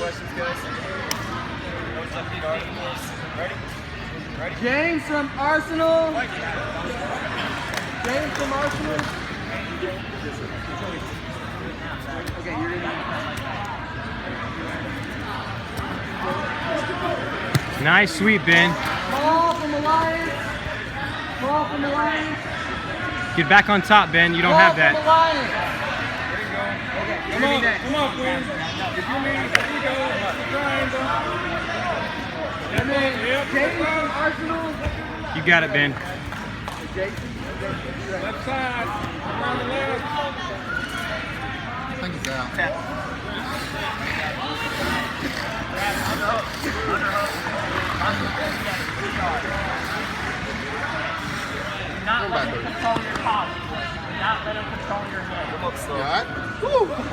questions, guys. Ready? Ready? James from Arsenal. James from Arsenal. Okay, you're in. Nice sweep, Ben. Ball from Alliance. Ball from Alliance. Get back on top, Ben. You don't have that. Come on, Quinn. If you need, here you go. And then James from Arsenal. You got it, Ben. Left side. Around the left. I think it's out. Not let him control your posture. Not let him control your head. You all right? Woo!